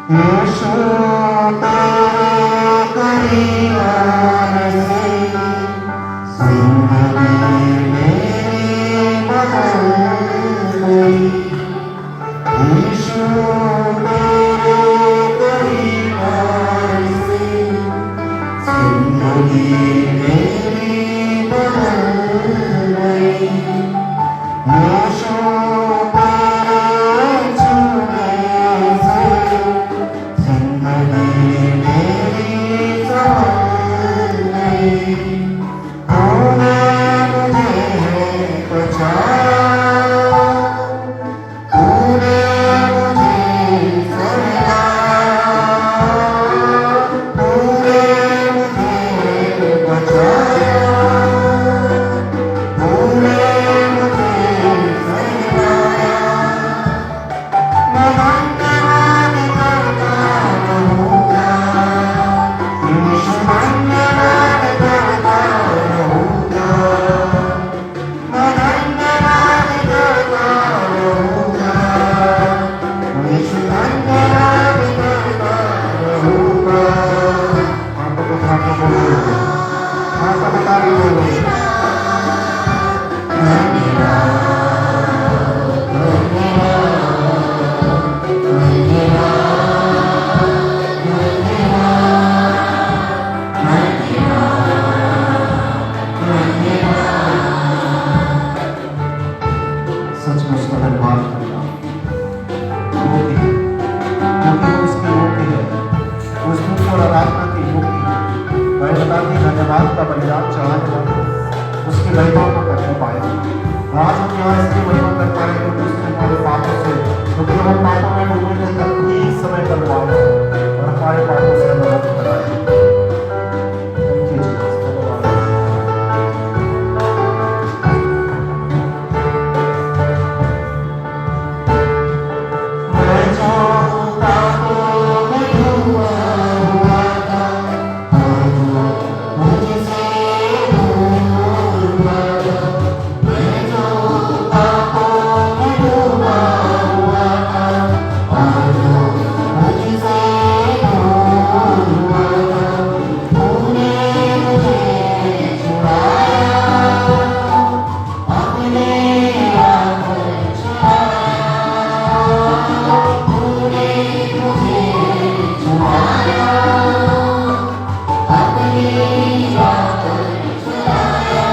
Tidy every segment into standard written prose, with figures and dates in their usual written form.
यीशु तेरे करीब से जिंदगी मेरी बदल गई। यीशु तेरे करीब से जिंदगी मेरी बदल गई। यीशु तेरे छूने से जिंदगी मेरी संभल गई। तूने मुझे बचाया, तूने मुझे सहारा, तूने मुझे बचाया, तूने मुझे सहारा। मैं धन्यवाद करता रहूँगा, यीशु धन्यवाद करता रहूँगा। मैं धन्यवाद करता रहूँगा, यीशु धन्यवाद करता रहूँगा। आपको तो खाना बोलोगे, आपको बता बोलोगे। सचमुच धन्यवाद करना योग्य है, क्योंकि वो उसके योग्य है, उस दुख और आराधना के योग्य है। वह बताती धन्यवाद का बलिदान चढ़ाने वाले उसकी महिमा को करने पाए। आज हम यहाँ इसकी महिमा कर पा रहे हैं क्योंकि उसने हमारे पापों से, क्योंकि हम पापों में डूबने के तकलीफ समय करवाया और हमारे पापों से हमें मुक्त कराया। Thank you, Jesus. धन्यवाद। मैं जो पापों में डूबा हुआ था, आज वो मुझसे दूर हुआ था। मैं जो पापों में डूबा हुआ था, आज वो मुझसे दूर हुआ था। तूने मुझे छुड़ाया, अपने हाथ छुड़ाया, तूने मुझे छुड़ाया, अपने हाथ छुड़ाया।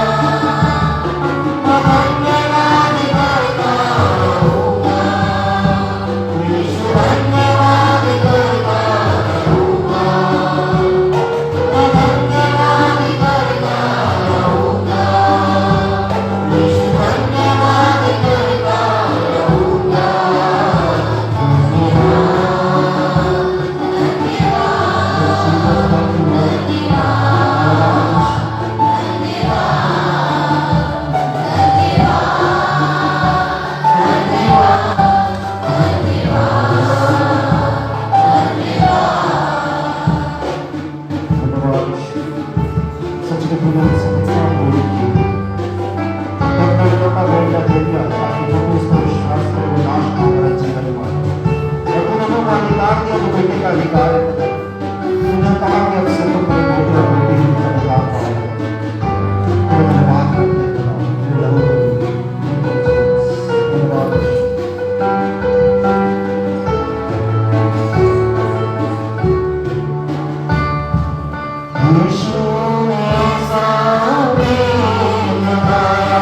मैं धन्यवाद करता रहूँगा, यीशु धन्यवाद करता रहूँगा। मैं धन्यवाद करता रहूँगा, यीशु धन्यवाद करता रहूँगा। सच के प्रभु ने संसार को किया, अपने बेटा बेटा दे दिया ताकि जो भी इसका विश्वास करे वो नाश ना करे, जीवन पाए। और तूने लोगों का अधिकार दिया जो बेटे का अधिकार है। तूने कहा कि अब से तो कोई बेटे और बेटी ही का अधिकार पाएगा। तूने धन्यवाद करते हैं, धन्यवाद। यीशु ने सामने लगाया,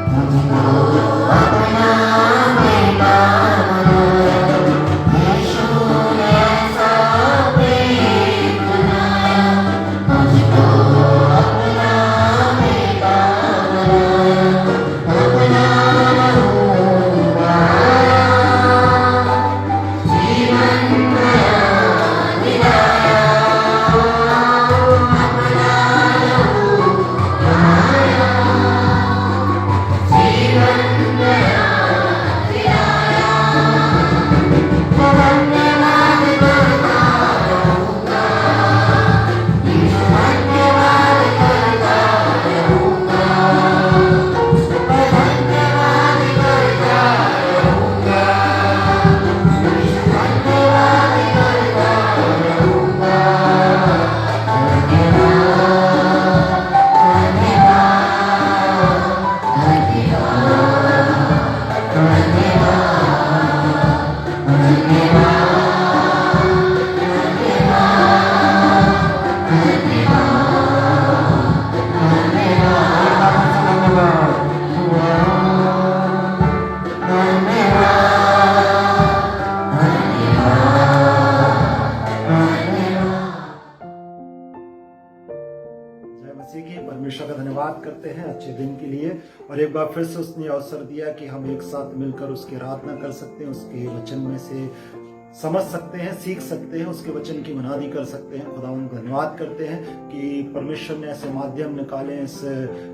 मुझको अपना बेटा बनाया। यीशु ने सामने करते हैं अच्छे दिन के लिए। और एक बार फिर से उसने अवसर दिया कि हम एक साथ मिलकर उसकी आराधना कर सकते हैं, उसके वचन में से समझ सकते हैं, सीख सकते हैं, उसके वचन की मनादी कर सकते हैं। खुदावंद का धन्यवाद करते हैं कि परमेश्वर ने ऐसे माध्यम निकाले,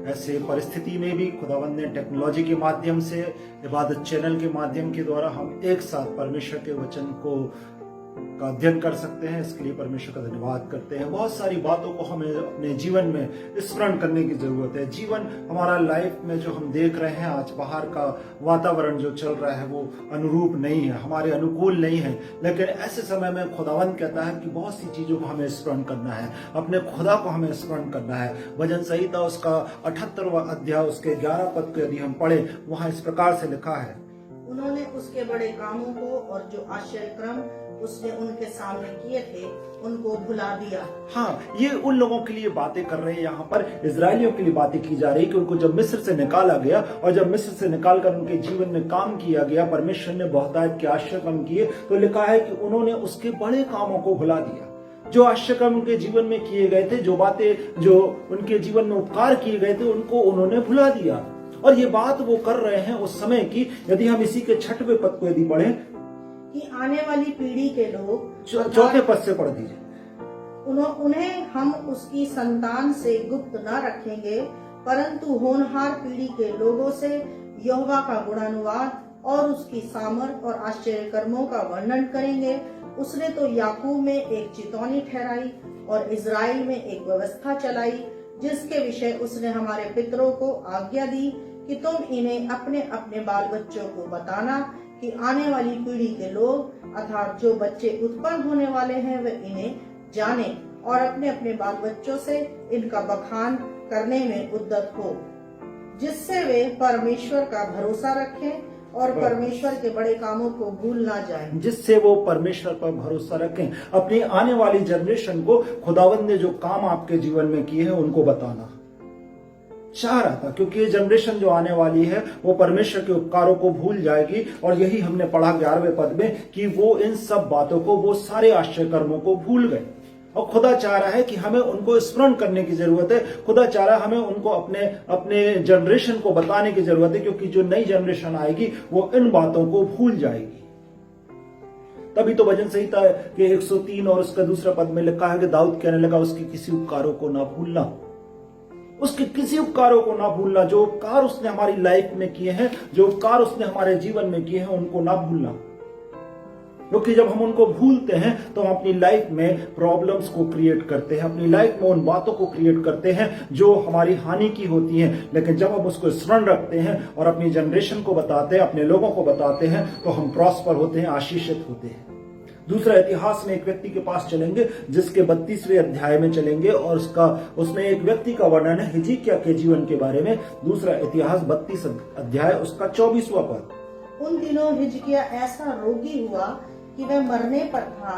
ऐसे परिस्थिति में भी खुदावंद ने टेक्नोलॉजी के माध्यम से, इबादत चैनल के माध्यम के द्वारा हम एक साथ परमेश्वर के वचन का अध्ययन कर सकते हैं। इसके लिए परमेश्वर का धन्यवाद करते हैं। बहुत सारी बातों को हमें अपने जीवन में स्मरण करने की जरूरत है। जीवन हमारा लाइफ में जो हम देख रहे हैं आज, बाहर का वातावरण जो चल रहा है वो अनुरूप नहीं है, हमारे अनुकूल नहीं है। लेकिन ऐसे समय में खुदावंद कहता है कि बहुत सी चीजों को हमें स्मरण करना है, अपने खुदा को हमें स्मरण करना है। भजन संहिता उसका 78वां अध्याय उसके 11 पद को यदि हम पढ़े, वहां इस प्रकार से लिखा है, उन्होंने उसके बड़े कामों को और जो आश्चर्य क्रम उसने उनके सामने किए थे उनको भुला दिया। हाँ, ये उन लोगों के लिए बातें कर रहे हैं, यहाँ पर इजरायलियों के लिए बातें की जा रही है कि उनको जब मिस्र से निकाला गया और जब मिस्र से निकालकर उनके जीवन में काम किया गया, परमेश्वर ने बहुतायत के आश्चर्य काम किए, तो लिखा है कि उन्होंने उसके बड़े कामों को भुला दिया। जो आश्चर्य काम उनके जीवन में किए गए थे, जो बातें जो उनके जीवन में उपकार किए गए थे, उनको उन्होंने भुला दिया। और ये बात वो कर रहे हैं उस समय की। यदि हम इसी के 6वें पद को यदि पढ़ें कि आने वाली पीढ़ी के लोग 4 पद से पढ़ दीजिए, उन्हें हम उसकी संतान से गुप्त न रखेंगे, परंतु होनहार पीढ़ी के लोगों से यहोवा का गुणानुवाद और उसकी सामर्थ और आश्चर्य कर्मों का वर्णन करेंगे। उसने तो याकूब में एक चितौनी ठहराई और इजराइल में एक व्यवस्था चलाई, जिसके विषय उसने हमारे पितरों को आज्ञा दी कि तुम इन्हें अपने अपने बाल बच्चों को बताना कि आने वाली पीढ़ी के लोग अर्थात जो बच्चे उत्पन्न होने वाले हैं वे इन्हें जाने और अपने अपने बाल बच्चों से इनका बखान करने में उद्यत हो, जिससे वे परमेश्वर का भरोसा रखें और परमेश्वर के बड़े कामों को भूल ना जाए, जिससे वो परमेश्वर पर भरोसा रखें। अपनी आने वाली जनरेशन को खुदावंद ने जो काम आपके जीवन में किए हैं उनको बताना चाह रहा था, क्योंकि ये जनरेशन जो आने वाली है वो परमेश्वर के उपकारों को भूल जाएगी। और यही हमने पढ़ा 11वें पद में कि वो इन सब बातों को, वो सारे आश्चर्य कर्मों को भूल गए। और खुदा चाह रहा है कि हमें उनको स्मरण करने की जरूरत है। खुदा चाह रहा है हमें उनको अपने जनरेशन को बताने की जरूरत है, क्योंकि जो नई जनरेशन आएगी वो इन बातों को भूल जाएगी। तभी तो भजन संहिता के 103 और उसका 2 पद में लिखा है कि दाऊद कहने लगा, उसके किसी उपकारों को ना भूलना, उसके किसी उपकारों को ना भूलना। जो उपकार उसने हमारी लाइफ में किए हैं, जो उपकार उसने हमारे जीवन में किए हैं, उनको ना भूलना। क्योंकि जब हम उनको भूलते हैं तो हम अपनी लाइफ में प्रॉब्लम्स को क्रिएट करते हैं, अपनी लाइफ में उन बातों को क्रिएट करते हैं जो हमारी हानि की होती हैं। लेकिन जब हम उसको स्मरण रखते हैं और अपनी जनरेशन को बताते हैं, अपने लोगों को बताते हैं, तो हम प्रॉस्पर होते हैं, आशीषित होते हैं। दूसरा, इतिहास में एक व्यक्ति के पास चलेंगे जिसके 32वें अध्याय में चलेंगे और उसमें एक व्यक्ति का वर्णन है हिजकिय्याह के जीवन के बारे में। दूसरा इतिहास 32 अध्याय उसका 24वां पद। उन दिनों हिजकिय्याह ऐसा रोगी हुआ कि वह मरने पर था।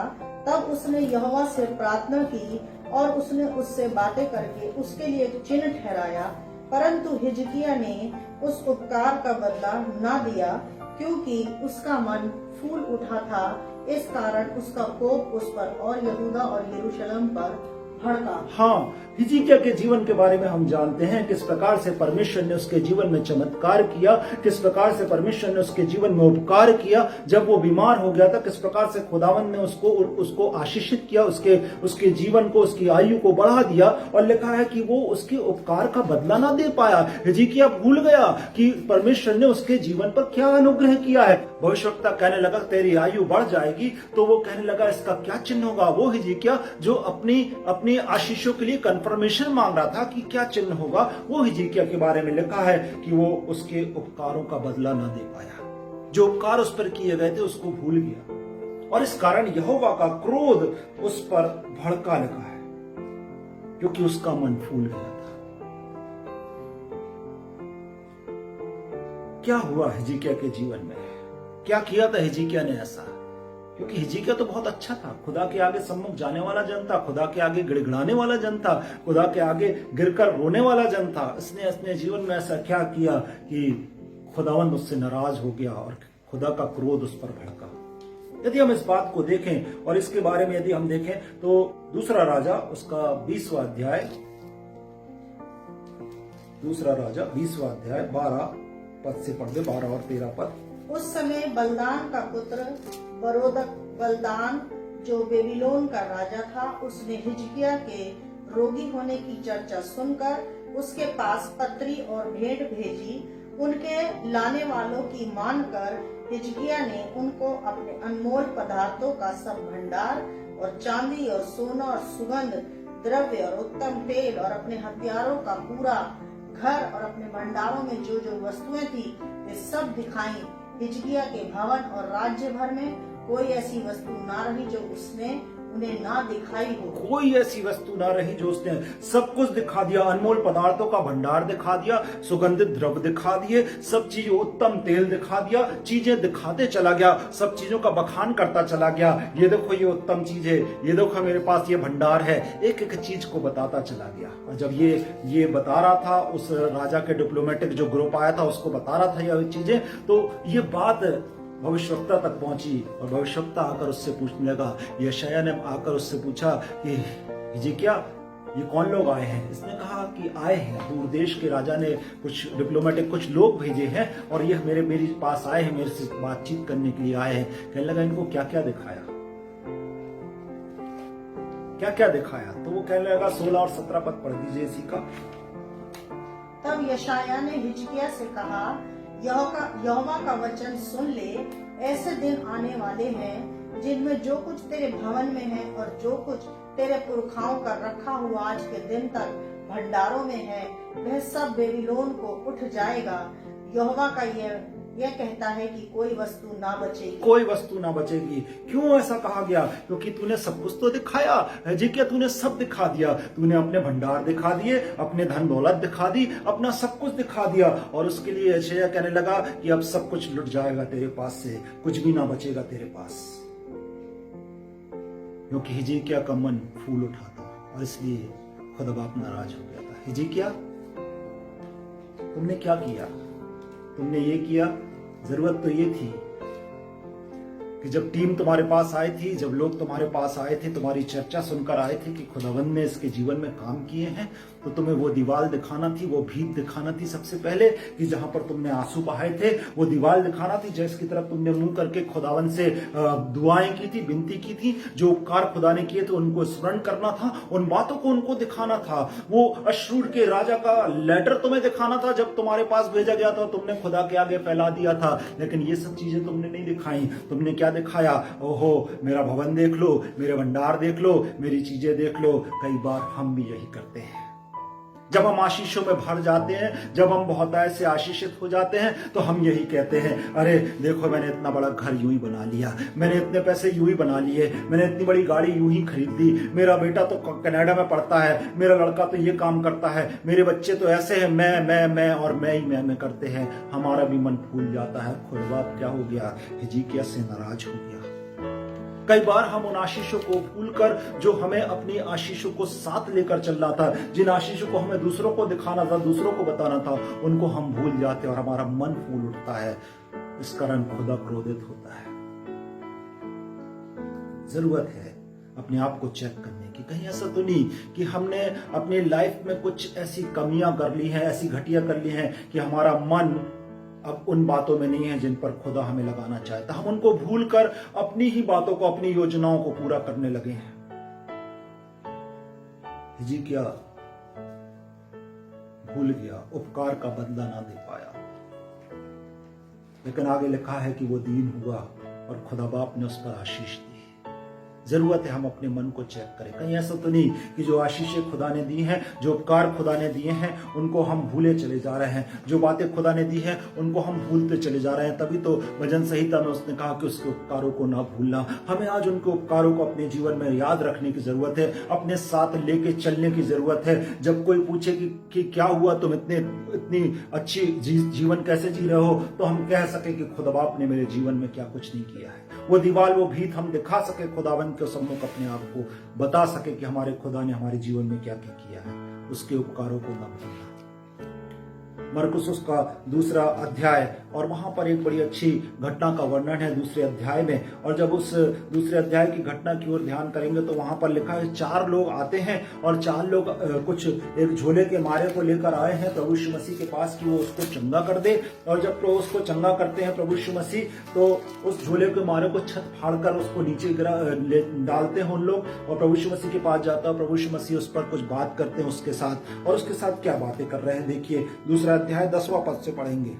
तब उसने यहोवा से प्रार्थना की और उसने उससे बातें करके उसके लिए एक चिन्ह ठहराया, परंतु हिजकिय्याह ने उस उपकार का बदला ना दिया, क्योंकि उसका मन फूल उठा था। इस कारण उसका कोप उस पर और यहूदा और यरूशलेम पर भड़का। हाँ, हिजकिय्याह के जीवन के बारे में हम जानते हैं किस प्रकार से परमेश्वर ने उसके जीवन में चमत्कार किया, किस प्रकार से परमेश्वर ने उसके जीवन में उपकार किया। जब वो बीमार हो गया था, किस प्रकार से खुदावंद ने उसको आशीषित किया, उसके जीवन को, उसकी आयु को बढ़ा दिया। और लिखा है कि वो उसके उपकार का बदला ना दे पाया। हिजकिय्याह भूल गया कि परमेश्वर ने उसके जीवन पर क्या अनुग्रह किया है। भविष्यवक्ता कहने लगा तेरी आयु बढ़ जाएगी, तो वो कहने लगा इसका क्या चिन्ह होगा। वो हिजकिय्याह जो अपनी आशीषों के लिए कंफर्मेशन मांग रहा था कि क्या चिन्ह होगा, वो हिजकिय्याह के बारे में लिखा है कि वो उसके उपकारों का बदला ना दे पाया। जो उपकार उस पर किए गए थे उसको भूल गया, और इस कारण यहोवा का क्रोध उस पर भड़का, लिखा है, क्योंकि उसका मन फूल गया था। क्या हुआ हिजकिय्याह के जीवन में? क्या किया था हिजकिय्याह ने ऐसा? क्योंकि हिजकिय्याह तो बहुत अच्छा था, खुदा के आगे सम्मुख जाने वाला जन था, खुदा के आगे गिड़गिड़ाने वाला जन था, खुदा के आगे गिरकर रोने वाला जन था। इसने अपने जीवन में ऐसा क्या किया कि खुदावंद उससे नाराज हो गया और खुदा का क्रोध उस पर भड़का। यदि हम इस बात को देखें और इसके बारे में यदि हम देखें तो दूसरा राजा उसका 20वां अध्याय दूसरा राजा 20वां अध्याय 12 पद से पढ़ दे, 12 और 13 पद। उस समय बलदान का पुत्र बरोदक बलदान जो बेबीलोन का राजा था, उसने हिजकिय्याह के रोगी होने की चर्चा सुनकर उसके पास पत्री और भेंट भेजी। उनके लाने वालों की मानकर हिजकिय्याह ने उनको अपने अनमोल पदार्थों का सब भंडार और चांदी और सोना और सुगंध द्रव्य और उत्तम तेल और अपने हथियारों का पूरा घर और अपने भंडारों में जो जो वस्तुएं थी वे सब दिखाई। हिजकिय्याह के भवन और राज्य भर में कोई ऐसी वस्तु ना रही जो उसने उन्हें ना दिखाई हो। कोई ऐसी वस्तु ना रही जो उसने सब कुछ दिखा दिया। अनमोल पदार्थों का भंडार दिखा दिया, सुगंधित द्रव्य दिखा दिए, सब चीजों उत्तम तेल दिखा दिया, चीजें दिखाते चला गया, सब चीजों का बखान करता चला गया। ये देखो ये उत्तम चीज है, ये देखो मेरे पास ये भंडार है, एक एक चीज को बताता चला गया। और जब ये बता रहा था, उस राजा के डिप्लोमेटिक जो ग्रुप आया था उसको बता रहा था ये चीजें, तो ये बात भविष्यवक्ता तक पहुंची और भविष्यवक्ता आकर उससे पूछने लगा। यशायाह ने आकर उससे पूछा कि हिजकिय्याह ये कौन लोग आए हैं? इसने कहा कि आए हैं दूर देश के राजा ने कुछ डिप्लोमेटिक कुछ लोग भेजे हैं और ये मेरे पास आए हैं, मेरे से बातचीत करने के लिए आए हैं। कहने लगा इनको क्या क्या दिखाया, क्या क्या दिखाया? तो वो कहने लगा 16 और 17 पद पढ़ दीजिए इसी का। तब यशायाह ने हिजकिय्याह से कहा, यहोवा का वचन सुन ले, ऐसे दिन आने वाले हैं जिनमें जो कुछ तेरे भवन में है और जो कुछ तेरे पुरखाओं का रखा हुआ आज के दिन तक भंडारों में है, वह सब बेबीलोन को उठ जाएगा। यहोवा का यह कहता है कि कोई वस्तु ना बचेगी। कोई वस्तु ना बचेगी। क्यों ऐसा कहा गया? क्योंकि तूने सब कुछ तो दिखाया। हिजकिय्याह तूने सब दिखा दिया, तूने अपने भंडार दिखा दिए, अपने धन दौलत दिखा दी, अपना सब कुछ दिखा दिया और उसके लिए यशायाह कहने लगा कि अब सब कुछ लुट जाएगा तेरे पास से, कुछ भी ना बचेगा तेरे पास। क्योंकि हिजकिय्याह का मन फूल उठा था और इसलिए खुदा बाप नाराज हो गया था। हिजकिय्याह तुमने क्या किया? तुमने ये किया, जरूरत तो ये थी कि जब टीम तुम्हारे पास आई थी, जब लोग तुम्हारे पास आए थे, तुम्हारी चर्चा सुनकर आए थे कि खुदावंद ने इसके जीवन में काम किए हैं, तो तुम्हें वो दीवार दिखाना थी, वो भीत दिखाना थी सबसे पहले कि जहां पर तुमने आंसू बहाए थे, वो दीवार दिखाना थी जिसकी तरफ तुमने मुंह करके खुदावंद से दुआएं की थी, विनती की थी, जो उपकार खुदा ने किए थे उनको स्मरण करना था, उन बातों को उनको दिखाना था। वो अश्शूर के राजा का लेटर तुम्हें दिखाना था जब तुम्हारे पास भेजा गया था, तुमने खुदा के आगे फैला दिया था। लेकिन ये सब चीजें तुमने नहीं दिखाई। तुमने क्या दिखाया? ओहो मेरा भवन देख लो, मेरे भंडार देख लो, मेरी चीजें देख लो। कई बार हम भी यही करते हैं। जब हम आशीषों में भर जाते हैं, जब हम बहुत ऐसे आशीषित हो जाते हैं, तो हम यही कहते हैं, अरे देखो मैंने इतना बड़ा घर यूं ही बना लिया, मैंने इतने पैसे यूं ही बना लिए, मैंने इतनी बड़ी गाड़ी यूं ही खरीद ली, मेरा बेटा तो कनाडा में पढ़ता है, मेरा लड़का तो ये काम करता है, मेरे बच्चे तो ऐसे हैं, मैं और मैं ही मैं करते हैं। हमारा भी मन फूल जाता है। खुदा क्या हो गया? हिजकिय्याह से नाराज हो गया। कई बार हम उन आशीषों को भूलकर, जो हमें अपनी आशीषों को साथ लेकर चल रहा था, जिन आशीषों को हमें दूसरों को दिखाना था, दूसरों को बताना था, उनको हम भूल जाते और हमारा मन फूल उठता है। इस कारण खुदा क्रोधित होता है। जरूरत है अपने आप को चेक करने की। कहीं ऐसा तो नहीं कि हमने अपनी लाइफ में कुछ ऐसी कमियां कर ली हैं, ऐसी घटिया कर ली हैं कि हमारा मन अब उन बातों में नहीं है जिन पर खुदा हमें लगाना चाहता। हम उनको भूलकर अपनी ही बातों को, अपनी योजनाओं को पूरा करने लगे हैं। हिजकिय्याह भूल गया, उपकार का बदला ना दे पाया। लेकिन आगे लिखा है कि वो दीन हुआ और खुदा बाप ने उस पर आशीष दी। जरूरत है हम अपने मन को चेक करें। कहीं ऐसा तो नहीं कि जो आशीषें खुदा ने दी हैं, जो उपकार खुदा ने दिए हैं, उनको हम भूले चले जा रहे हैं। जो बातें खुदा ने दी हैं उनको हम भूलते चले जा रहे हैं। तभी तो भजन संहिता में उसने कहा कि उसके उपकारों को ना भूलना। हमें आज उनके उपकारों को अपने जीवन में याद रखने की जरूरत है, अपने साथ लेके चलने की जरूरत है। जब कोई पूछे कि क्या हुआ, तुम इतनी अच्छी जीवन कैसे जी रहे हो, तो हम कह सके कि खुदा बाप ने मेरे जीवन में क्या कुछ नहीं किया है। वो दीवार, वो भीत हम दिखा सके, खुदावन के सम्मुख अपने आप को बता सके कि हमारे खुदा ने हमारे जीवन में क्या क्या किया है। उसके उपकारों को न भूलना। मरकुस उसका 2 अध्याय, और वहां पर एक बड़ी अच्छी घटना का वर्णन है 2 अध्याय में। और जब उस 2 अध्याय की घटना की ओर ध्यान करेंगे तो वहां पर लिखा है 4 लोग आते हैं और 4 लोग कुछ एक झोले के मारे को लेकर आए हैं प्रभु यीशु मसीह के पास कि वो उसको चंगा कर दे। और जब वो उसको चंगा करते हैं प्रभु यीशु मसीह, तो उस झोले के मारे को छत फाड़कर उसको नीचे डालते हैं उन लोग, और प्रभु यीशु मसीह के पास जाता है। प्रभु यीशु मसीह उस पर कुछ बात करते हैं उसके साथ, और उसके साथ क्या बातें कर रहे हैं देखिए 2 अध्याय 10वां पद से पढ़ेंगे।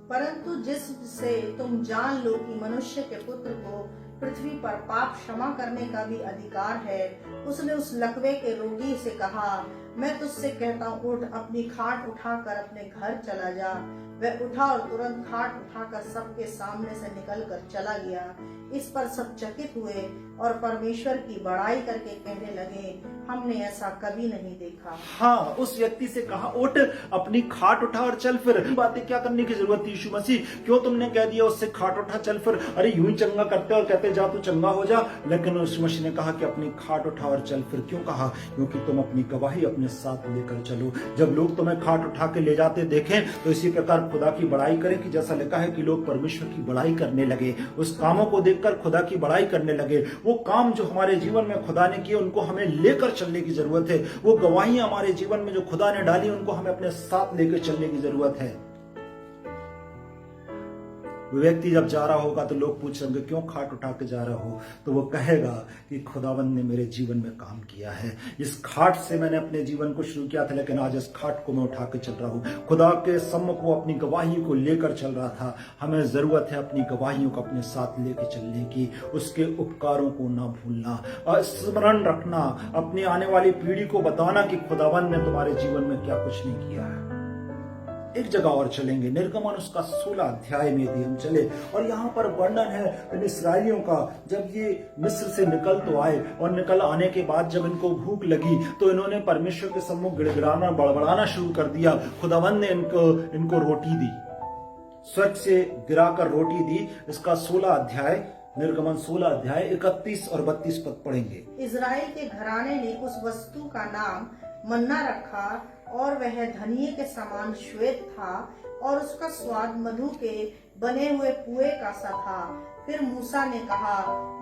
परंतु जिससे तुम जान लो कि मनुष्य के पुत्र को पृथ्वी पर पाप क्षमा करने का भी अधिकार है, उसने उस लकवे के रोगी से कहा, मैं तुझसे कहता हूँ, उठ, अपनी खाट उठाकर अपने घर चला जा। वह उठा और तुरंत खाट उठाकर सबके सामने से निकलकर चला गया। इस पर सब चकित हुए और परमेश्वर की बड़ाई करके कहने लगे, हमने ऐसा कभी नहीं देखा। हाँ, उस व्यक्ति से कहा, उठ, अपनी खाट उठा और चल फिर। बातें क्या करने की जरूरत थी यीशु मसीह, क्यों तुमने कह दिया उससे खाट उठा चल फिर? अरे यूं ही चंगा करते और कहते जा तू चंगा हो जा। लेकिन यीशु मसीह ने कहा कि अपनी खाट उठा और चल फिर। क्यों कहा? क्योंकि तुम अपनी गवाही अपने साथ लेकर चलो। जब लोग तुम्हें खाट उठा के ले जाते देखें तो इसी प्रकार खुदा की बड़ाई करें, कि जैसा लिखा है कि लोग परमेश्वर की बड़ाई करने लगे, उस कामों को देखकर खुदा की बड़ाई करने लगे। वो काम जो हमारे जीवन में खुदा ने किए उनको हमें लेकर चलने की जरूरत है। वो गवाहियां हमारे जीवन में जो खुदा ने डाली उनको हमें अपने साथ लेकर चलने की जरूरत है। व्यक्ति जब जा रहा होगा तो लोग पूछेंगे क्यों खाट उठा के जा रहा हो, तो वो कहेगा कि खुदावंद ने मेरे जीवन में काम किया है। इस खाट से मैंने अपने जीवन को शुरू किया था, लेकिन आज इस खाट को मैं उठा के चल रहा हूँ। खुदा के सम्मुख वो अपनी गवाही को लेकर चल रहा था। हमें जरूरत है अपनी गवाहियों को अपने साथ लेकर चलने की, उसके उपकारों को ना भूलना और स्मरण रखना, अपनी आने वाली पीढ़ी को बताना कि खुदावंद ने तुम्हारे जीवन में क्या कुछ नहीं किया है। एक जगह और चलेंगे, निर्गमन उसका 16 अध्याय में यदि हम चले, और यहाँ पर वर्णन है इन इसराइलियों का। जब ये मिस्र से निकल तो आए, और निकल आने के बाद जब इनको भूख लगी तो इन्होंने परमेश्वर के सम्मुख गिड़गिड़ाना बड़बड़ाना शुरू कर दिया। खुदावंद ने इनको रोटी दी, स्वर्ग से गिराकर रोटी दी। इसका 16 अध्याय, निर्गमन 16 अध्याय 31 और 32 पद पढ़ेंगे। इजराइल के घराने ने उस वस्तु का नाम मन्ना रखा, और वह धनिये के समान श्वेत था, और उसका स्वाद मधु के बने हुए पुए का सा था। फिर मूसा ने कहा,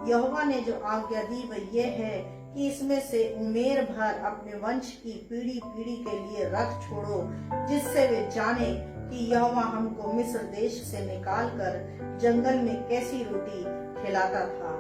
यहोवा ने जो आज्ञा दी वह ये है कि इसमें से उमेर भर अपने वंश की पीढ़ी पीढ़ी के लिए रख छोड़ो, जिससे वे जाने कि यहोवा हमको मिस्र देश से निकालकर जंगल में कैसी रोटी खिलाता था।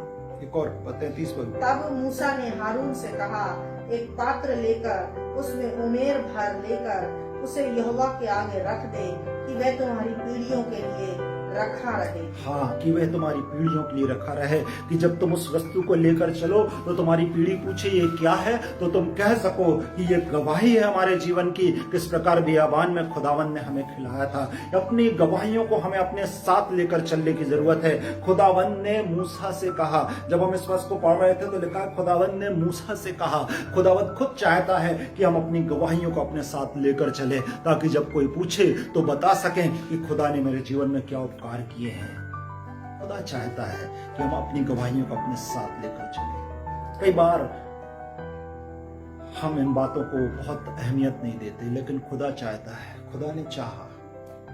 एक और 33 पद। तब मूसा ने हारून से कहा, एक पात्र लेकर उसमें उमेर भर लेकर उसे यहोवा के आगे रख दे, कि वह तुम्हारी पीढ़ियों के लिए रखा रहे। हाँ, कि वह तुम्हारी पीढ़ियों के लिए रखा रहे, कि जब तुम उस वस्तु को लेकर चलो तो तुम्हारी पीढ़ी पूछे ये क्या है, तो तुम कह सको कि ये गवाही है हमारे जीवन की, किस प्रकार बियाबान में खुदावंद ने हमें खिलाया था। अपनी गवाहियों को हमें अपने साथ लेकर चलने की जरूरत है। खुदावंद ने मूसा से कहा, जब हम इस वक्त को पढ़ रहे थे तो लिखा खुदावंद ने मूसा से कहा। खुदावंद खुद चाहता है कि हम अपनी गवाहियों को अपने साथ लेकर चले, ताकि जब कोई पूछे तो बता सकें कि खुदा ने मेरे जीवन में क्या उपकार किए हैं। खुदा चाहता है कि हम अपनी गवाहियों को अपने साथ लेकर चलें। कई बार हम इन बातों को बहुत अहमियत नहीं देते, लेकिन खुदा चाहता है, खुदा ने चाहा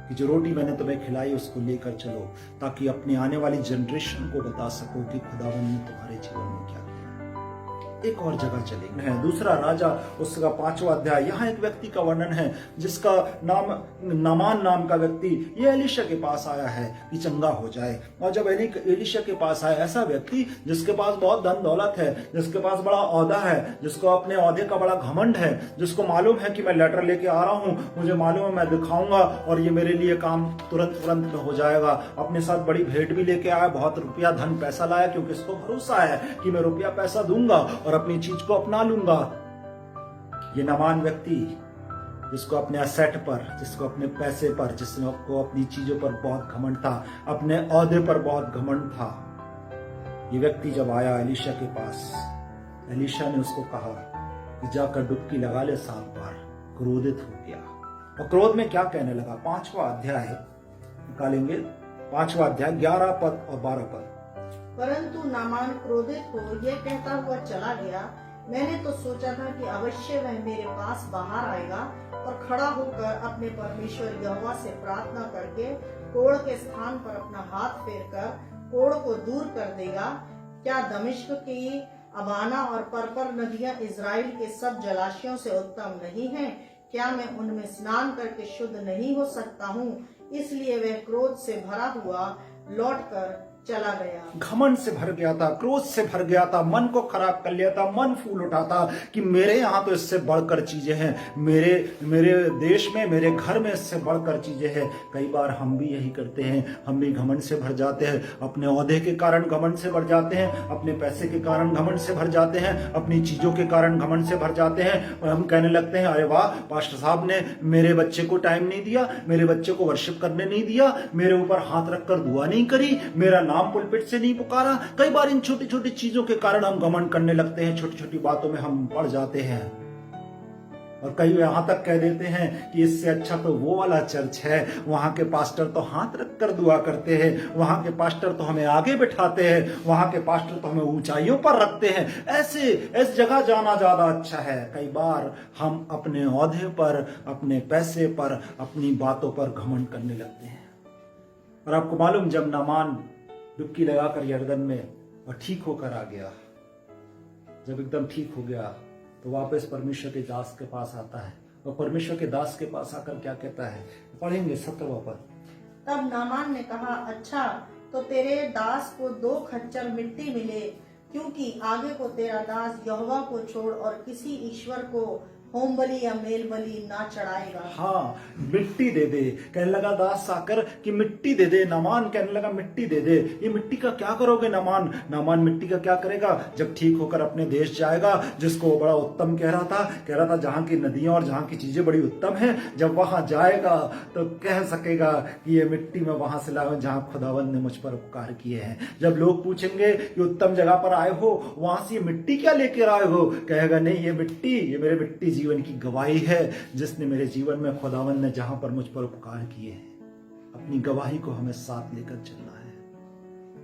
कि जो रोटी मैंने तुम्हें खिलाई उसको लेकर चलो, ताकि अपनी आने वाली जनरेशन को बता सको कि खुदावंद ने तुम्हारे जीवन में क्या किया। एक और जगह चलेंगे, दूसरा राजा उसका 5वां अध्याय। यहाँ एक व्यक्ति का वर्णन है जिसका नाम नामान नाम का व्यक्ति, ये एलीशा के पास आया है कि चंगा हो जाए। और जब एलीशा के पास आया, ऐसा व्यक्ति जिसके पास बहुत धन दौलत है, जिसके पास बड़ा औहदा है, जिसको अपने औहदे का बड़ा घमंड है, जिसको मालूम है कि मैं लेटर लेके आ रहा हूँ, मुझे मालूम है मैं दिखाऊंगा और ये मेरे लिए काम तुरंत में हो जाएगा। अपने साथ बड़ी भेंट भी लेके आया, बहुत रुपया धन पैसा लाया, क्योंकि इसको भरोसा है कि मैं रुपया पैसा दूंगा और अपनी चीज को अपना लूंगा। ये नामान व्यक्ति जिसको अपने असेट पर, जिसको अपने पैसे पर, जिसको अपनी चीजों पर बहुत घमंड था, अपने ओहदे पर बहुत घमंड था, ये व्यक्ति जब आया एलीशा के पास, एलीशा ने उसको कहा कि जाकर डुबकी लगा ले 7 बार। क्रोधित हो गया और क्रोध में क्या कहने लगा। 5वां अध्याय निकालेंगे, 5वां अध्याय 11 पद और 12 पद। परंतु नामान क्रोधित हो यह कहता हुआ चला गया, मैंने तो सोचा था कि अवश्य वह मेरे पास बाहर आएगा और खड़ा होकर अपने परमेश्वर यहोवा से प्रार्थना करके कोढ़ के स्थान पर अपना हाथ फेरकर कोढ़ को दूर कर देगा। क्या दमिश्क की अबाना और परपर नदियां इज़राइल के सब जलाशयों से उत्तम नहीं हैं? क्या मैं उनमें स्नान करके शुद्ध नहीं हो सकता हूँ? इसलिए वह क्रोध से भरा हुआ लौटकर चला गया। घमंड से भर गया था, क्रोध से भर गया था, मन को खराब कर लिया था, मन फूल उठा था कि मेरे यहाँ तो इससे बढ़कर चीजें हैं, मेरे देश में, मेरे घर में इससे बढ़कर चीजें हैं। कई बार हम भी यही करते हैं, हम भी घमंड से भर जाते हैं, अपने ओहदे के कारण घमंड से भर जाते हैं, अपने पैसे के कारण घमंड से भर जाते हैं, अपनी चीजों के कारण घमंड से भर जाते हैं। और हम कहने लगते हैं, अरे वाह, पास्टर साहब ने मेरे बच्चे को टाइम नहीं दिया, मेरे बच्चे को वर्शिप करने नहीं दिया, मेरे ऊपर हाथ रखकर दुआ नहीं करी, मेरा नाम पुलपिट से नहीं पुकारा। कई बार इन छोटी छोटी चीजों के कारण हम घमंड करने लगते हैं, छोटी छोटी बातों में हम पड़ जाते हैं और कई यहां तक कह देते हैं कि इससे अच्छा तो वो वाला चर्च है, वहां के पास्टर तो हाथ रखकर दुआ करते हैं, वहां के पास्टर तो हमें आगे बिठाते हैं, वहां के पास्टर तो हमें ऊंचाइयों पर रखते हैं, इस जगह जाना ज्यादा अच्छा है। कई बार हम अपने ओहदे पर, अपने पैसे पर, अपनी बातों पर घमंड करने लगते हैं। और आपको मालूम, जब नामान डुबकी लगाकर यरदन में और ठीक होकर आ गया, जब एकदम ठीक हो गया तो वापस परमेश्वर के दास के पास आता है और परमेश्वर के दास के पास आकर क्या कहता है, पढ़ेंगे 17वां पद। तब नामान ने कहा, अच्छा तो तेरे दास को 2 खच्चर मिट्टी मिले, क्योंकि आगे को तेरा दास यहोवा को छोड़ और किसी ईश्वर को होम बलि या मेल बलि ना चढ़ाएगा। हाँ, मिट्टी दे दे। कहने लगा दास आकर कि मिट्टी दे दे। नामान कहने लगा मिट्टी दे दे। ये मिट्टी का क्या करोगे नामान? नामान मिट्टी का क्या करेगा? जब ठीक होकर अपने देश जाएगा, जिसको वो बड़ा उत्तम कह रहा था जहां की नदियां और जहां की चीजें बड़ी उत्तम हैं, जब वहां जाएगा तो कह सकेगा कि ये मिट्टी में वहां से लाया जहां खुदावंद ने मुझ पर उपकार किए हैं। जब लोग पूछेंगे कि उत्तम जगह पर आए हो, वहां से ये मिट्टी क्या लेकर आए हो, कहेगा नहीं, ये मेरे मिट्टी जीवन की गवाही है, जिसने मेरे जीवन में खुदावंद ने जहां पर मुझ पर उपकार किए हैं। अपनी गवाही को हमें साथ लेकर चलना है,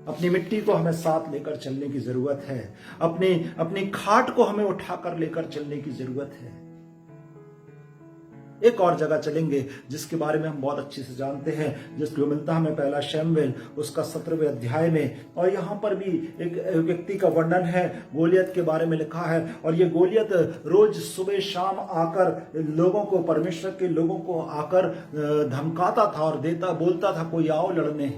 अपनी मिट्टी को हमें साथ लेकर चलने की जरूरत है, अपनी खाट को हमें उठाकर लेकर चलने की जरूरत है। एक और जगह चलेंगे जिसके बारे में हम बहुत अच्छे से जानते हैं, जिसको मिलता है हमें पहला शमूएल उसका 17वें अध्याय में, और यहाँ पर भी एक व्यक्ति का वर्णन है, गोलियत के बारे में लिखा है। और ये गोलियत रोज सुबह शाम आकर लोगों को, परमेश्वर के लोगों को आकर धमकाता था और बोलता था कोई आओ लड़ने।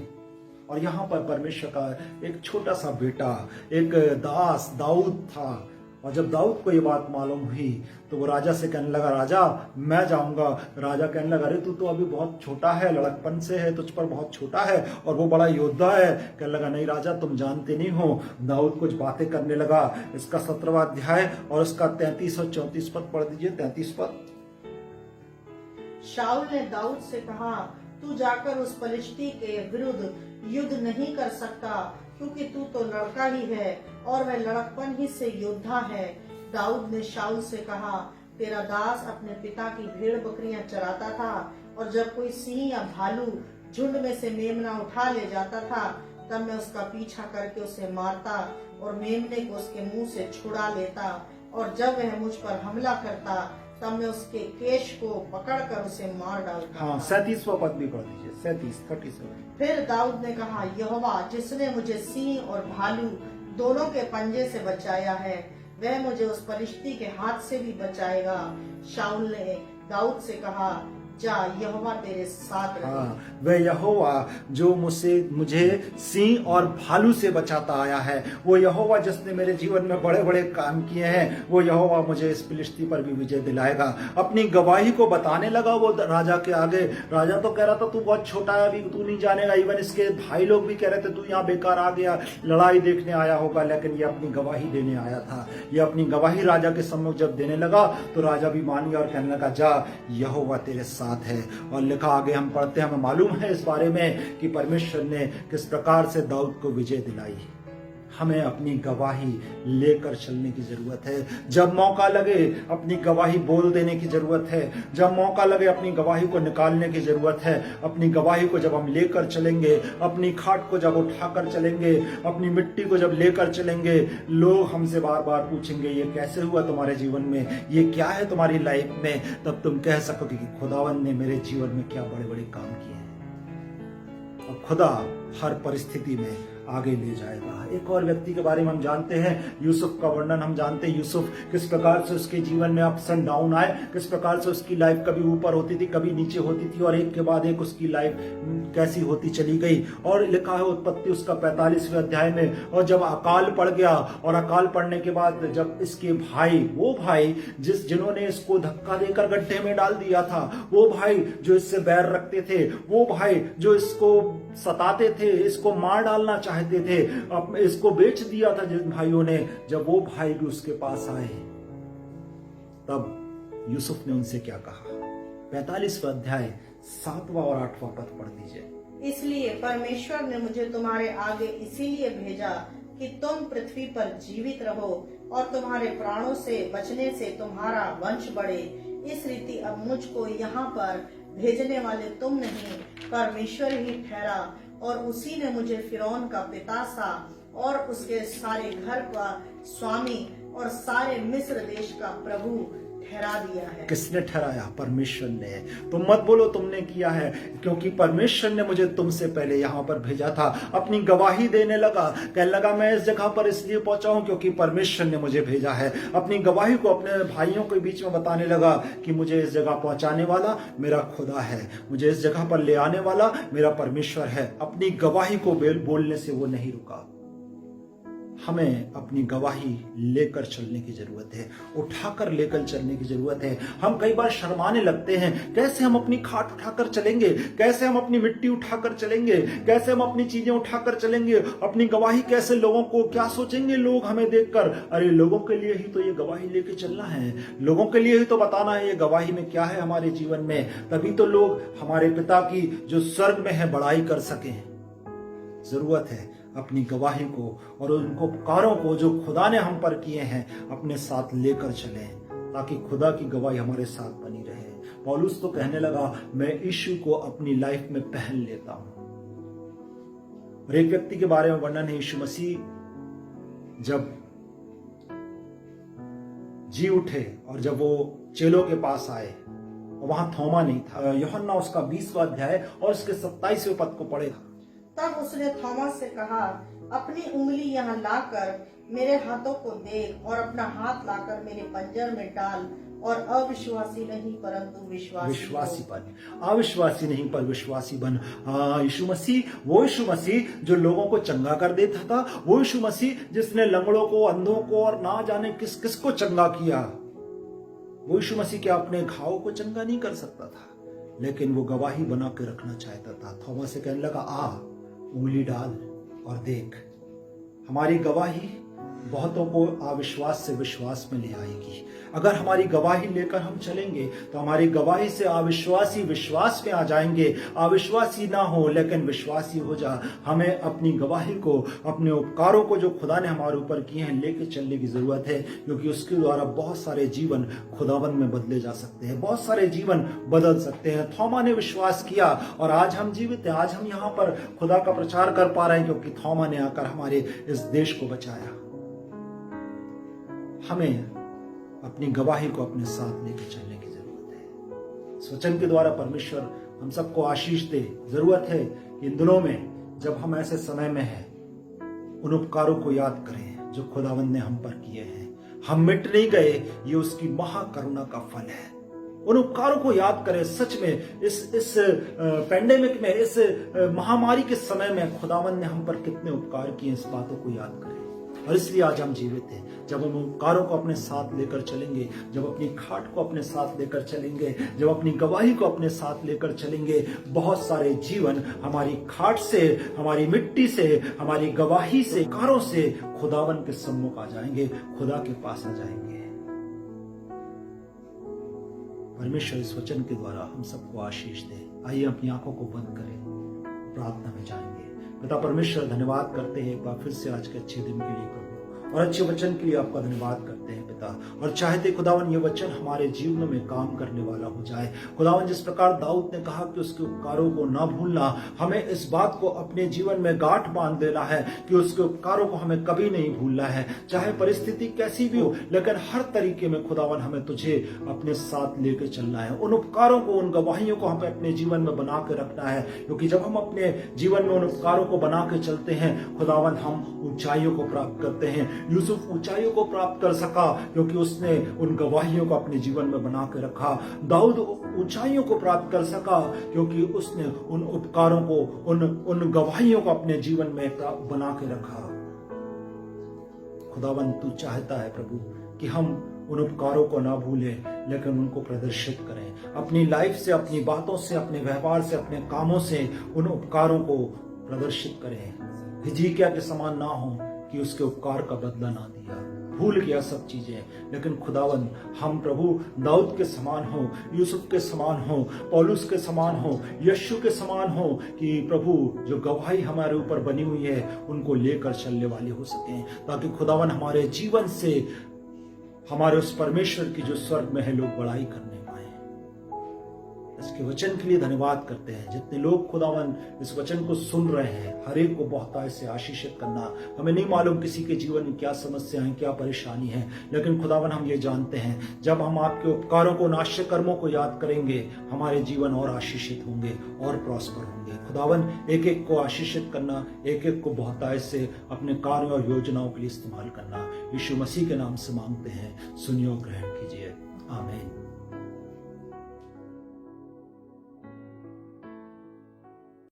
और यहाँ पर परमेश्वर का एक छोटा सा बेटा, एक दास दाऊद था, और जब दाऊद को ये बात मालूम हुई तो वो राजा से कहने लगा, राजा मैं जाऊंगा। राजा कहने लगा, अरे तू तो अभी बहुत छोटा है, लड़कपन से है, तुझ पर बहुत छोटा है, और वो बड़ा योद्धा है। कहने लगा, नहीं राजा, तुम जानते नहीं हो। दाऊद कुछ बातें करने लगा। इसका 17वां अध्याय और उसका 33 और 34 पद पढ़ दीजिए। 33 पद। शाऊल ने दाऊद से कहा, तू जाकर उस फलिश्ती के विरुद्ध युद्ध नहीं कर सकता, क्योंकि तू तो लड़का ही है और वह लड़कपन ही से योद्धा है। दाऊद ने शाऊल से कहा, तेरा दास अपने पिता की भेड़ बकरियां चराता था, और जब कोई सिंह या भालू झुंड में से मेमना उठा ले जाता था, तब मैं उसका पीछा करके उसे मारता और मेमने को उसके मुंह से छुड़ा लेता, और जब वह मुझ पर हमला करता तब मैं उसके केश को पकड़कर उसे मार डालता। हाँ, 37वां पद भी पढ़ दीजिए। 37 फिर दाऊद ने कहा, यहोवा जिसने मुझे सिंह और भालू दोनों के पंजे से बचाया है, वह मुझे उस फलिश्ती के हाथ से भी बचाएगा। शाऊल ने दाऊद से कहा, जा, यहोवा तेरे साथ रहे। हाँ, वह यहोवा जो मुझे सिंह और भालू से बचाता आया है, वो यहोवा जिसने मेरे जीवन में बड़े बड़े काम किए हैं, वो यहोवा मुझे इस फिलिस्ती पर भी विजय दिलाएगा। अपनी गवाही को बताने लगा वो राजा के आगे। राजा तो कह रहा था तू बहुत छोटा है, अभी तू नहीं जानेगा। इवन इसके भाई लोग भी कह रहे थे तू यहाँ बेकार आ गया, लड़ाई देखने आया होगा, लेकिन ये अपनी गवाही देने आया था। ये अपनी गवाही राजा के सम्मुख जब देने लगा तो राजा भी मान गया और कहने लगा, जा, यहोवा तेरे साथ है। और लिखा आगे हम पढ़ते हैं, हमें मालूम है इस बारे में कि परमेश्वर ने किस प्रकार से दाऊद को विजय दिलाई। हमें अपनी गवाही लेकर चलने की जरूरत है। जब मौका लगे अपनी गवाही बोल देने की जरूरत है। जब मौका लगे अपनी गवाही को निकालने की जरूरत है। अपनी गवाही को जब हम लेकर चलेंगे, अपनी खाट को जब उठाकर चलेंगे, अपनी मिट्टी को जब लेकर चलेंगे, लोग हमसे बार बार पूछेंगे ये कैसे हुआ तुम्हारे जीवन में, ये क्या है तुम्हारी लाइफ में, तब तुम कह सकोगे कि खुदावन ने मेरे जीवन में क्या बड़े बड़े काम किए हैं। और खुदा हर परिस्थिति में आगे ले जाएगा। एक और व्यक्ति के बारे में हम जानते हैं, यूसुफ का वर्णन हम जानते हैं। यूसुफ किस प्रकार से उसके जीवन में अप्स एंड डाउन आए, किस प्रकार से उसकी लाइफ कभी ऊपर होती थी, कभी नीचे होती थी, और एक के बाद एक उसकी लाइफ कैसी होती चली गई। और लिखा है उत्पत्ति उसका 45वें अध्याय में, और जब अकाल पड़ गया, और अकाल पड़ने के बाद जब इसके भाई, वो भाई जिन्होंने इसको धक्का देकर गड्ढे में डाल दिया था, वो भाई जो इससे बैर रखते थे, वो भाई जो इसको सताते थे, इसको मार डालना चाहते थे, इसको बेच दिया था जिन भाइयों ने, जब वो भाई भी उसके पास आए, तब यूसुफ ने उनसे क्या कहा? 45वां अध्याय 7वां और 8वां पद पढ़ दीजिए। इसलिए परमेश्वर ने मुझे तुम्हारे आगे इसीलिए भेजा कि तुम पृथ्वी पर जीवित रहो और तुम्हारे प्राणों से बचने से तुम्हारा वंश बढ़े। इस रीति अब मुझको यहाँ पर भेजने वाले तुम नहीं, परमेश्वर ही ठहरा, और उसी ने मुझे फिरौन का पिता सा और उसके सारे घर का स्वामी और सारे मिस्र देश का प्रभु ठहरा दिया है। किसने ठहराया? परमेश्वर ने। तुम मत बोलो तुमने किया है, क्योंकि परमेश्वर ने मुझे तुमसे पहले यहाँ पर भेजा था। अपनी गवाही देने लगा, कहने लगा मैं इस जगह पर इसलिए पहुंचा हूं क्योंकि परमेश्वर ने मुझे भेजा है। अपनी गवाही को अपने भाइयों के बीच में बताने लगा कि मुझे इस जगह पहुंचाने वाला मेरा खुदा है, मुझे इस जगह पर ले आने वाला मेरा परमेश्वर है। अपनी गवाही को बोलने से वो नहीं रुका। हमें अपनी गवाही लेकर चलने की जरूरत है, उठाकर लेकर चलने की जरूरत है। हम कई बार शर्माने लगते हैं, कैसे हम अपनी खाट उठाकर चलेंगे, कैसे हम अपनी मिट्टी उठाकर चलेंगे, कैसे हम अपनी चीजें उठाकर चलेंगे, अपनी गवाही कैसे, लोगों को क्या सोचेंगे लोग हमें देखकर। अरे लोगों के लिए ही तो ये गवाही लेके चलना है, लोगों के लिए ही तो बताना है ये गवाही में क्या है हमारे जीवन में, तभी तो लोग हमारे पिता की जो स्वर्ग में है बड़ाई कर सकें। जरूरत है अपनी गवाही को और उनको उपकारों को जो खुदा ने हम पर किए हैं अपने साथ लेकर चलें, ताकि खुदा की गवाही हमारे साथ बनी रहे। पौलुस तो कहने लगा मैं यीशु को अपनी लाइफ में पहन लेता हूं। और एक व्यक्ति के बारे में वर्णन है, यीशु मसीह जब जी उठे और जब वो चेलों के पास आए, वहां थोमा नहीं था। यूहन्ना उसका 20वां अध्याय और उसके 27वें पद को पढ़े। तब उसने थॉमस से कहा, अपनी उंगली यहाँ लाकर मेरे हाथों को देख और अपना हाथ लाकर मेरे पंजर में डाल, और अविश्वासी नहीं परंतु विश्वासी बन। अविश्वासी नहीं पर विश्वासी बन। यीशु मसीह, वो यीशु मसीह जो लोगों को चंगा कर देता था, वो यीशु मसीह जिसने लंगड़ों को, अंधों को और ना जाने किस किस को चंगा किया, वो यीशु मसीह क्या अपने घाव को चंगा नहीं कर सकता था, लेकिन वो गवाही बना के रखना चाहता था। थॉमस से कहने लगा आ उंगली डाल और देख। हमारी गवाही बहुतों को अविश्वास से विश्वास में ले आएगी। अगर हमारी गवाही लेकर हम चलेंगे तो हमारी गवाही से अविश्वासी विश्वास में आ जाएंगे। अविश्वासी ना हो लेकिन विश्वासी हो जा। हमें अपनी गवाही को, अपने उपकारों को जो खुदा ने हमारे ऊपर किए हैं लेके चलने की जरूरत है, क्योंकि उसके द्वारा बहुत सारे जीवन खुदावन में बदले जा सकते हैं, बहुत सारे जीवन बदल सकते हैं। थोमा ने विश्वास किया और आज हम जीवित हैं, आज हम यहाँ पर खुदा का प्रचार कर पा रहे हैं, क्योंकि थोमा ने आकर हमारे इस देश को बचाया। हमें अपनी गवाही को अपने साथ लेकर चलने की जरूरत है। इस वचन के द्वारा परमेश्वर हम सबको आशीष दे। जरूरत है इन दिनों में जब हम ऐसे समय में हैं, उन उपकारों को याद करें जो खुदावंद ने हम पर किए हैं। हम मिट नहीं गए, ये उसकी महाकरुणा का फल है। उन उपकारों को याद करें। सच में इस पेंडेमिक में, इस महामारी के समय में खुदावंद ने हम पर कितने उपकार किए, इस बातों को याद करें। और इसलिए आज हम जीवित हैं। जब हम उपकारों को अपने साथ लेकर चलेंगे, जब अपनी खाट को अपने साथ लेकर चलेंगे, जब अपनी गवाही को अपने साथ लेकर चलेंगे, बहुत सारे जीवन हमारी खाट से, हमारी मिट्टी से, हमारी गवाही से, कारों से खुदावन के सम्मुख आ जाएंगे, खुदा के पास आ जाएंगे। परमेश्वर इस वचन के द्वारा हम सबको आशीष दे। आइए अपनी आंखों को बंद करें, प्रार्थना में जाएंगे। पिता परमेश्वर धन्यवाद करते हैं एक बार फिर से आज के अच्छे दिन के लिए प्रभु, और अच्छे वचन के लिए आपका धन्यवाद करते हैं पिता। और चाहते खुदावन ये वचन हमारे जीवन में काम करने वाला हो जाए। खुदावन जिस प्रकार दाऊद ने कहा कि उसके उपकारों को ना भूलना, हमें इस बात को अपने जीवन में गांठ बांध देना है कि उसके उपकारों को हमें कभी नहीं भूलना है, चाहे परिस्थिति कैसी भी हो, लेकिन हर तरीके में खुदावन हमें तुझे अपने साथ लेके चलना है। उन उपकारों को, उन गवाहियों को हमें अपने जीवन में बना के रखना है, क्योंकि जब हम अपने जीवन में उन उपकारों को बना के चलते हैं खुदावन, हम ऊंचाइयों को प्राप्त करते हैं। यूसुफ ऊंचाइयों को प्राप्त कर सका क्योंकि उसने उन गवाहियों को अपने जीवन में बना के रखा। दाऊद ऊंचाइयों को प्राप्त कर सका क्योंकि उसने उन उपकारों को, उन गवाहियों को अपने जीवन में बना के रखा। खुदावन तू चाहता है प्रभु कि हम उन उपकारों को ना भूलें, लेकिन उनको प्रदर्शित करें अपनी लाइफ से, अपनी बातों से, अपने व्यवहार से, अपने कामों से उन उपकारों को प्रदर्शित करें। हिजकिय्याह के समान ना हो कि उसके उपकार का बदला ना दिया, भूल गया सब चीजें, लेकिन खुदावन हम प्रभु दाऊद के समान हो, यूसुफ के समान हो, पौलुस के समान हो, यीशु के समान हो, कि प्रभु जो गवाही हमारे ऊपर बनी हुई है उनको लेकर चलने वाले हो सके, ताकि खुदावन हमारे जीवन से हमारे उस परमेश्वर की जो स्वर्ग में है लोग बड़ाई करने पाए। इसके वचन के लिए धन्यवाद करते हैं। जितने लोग खुदावन इस वचन को सुन रहे हैं, हर एक को बहुतायत से आशीषित करना। हमें नहीं मालूम किसी के जीवन में क्या समस्या है, क्या परेशानी है, लेकिन खुदावन हम ये जानते हैं जब हम आपके उपकारों को, नाश्य कर्मों को याद करेंगे, हमारे जीवन और आशीषित होंगे और प्रॉस्पर होंगे। खुदावन एक एक को आशीषित करना, एक एक को बहुतायत से अपने कार्यों और योजनाओं के लिए इस्तेमाल करना, यीशु मसीह के नाम से मांगते हैं, सुनिए और ग्रहण कीजिए, आमीन।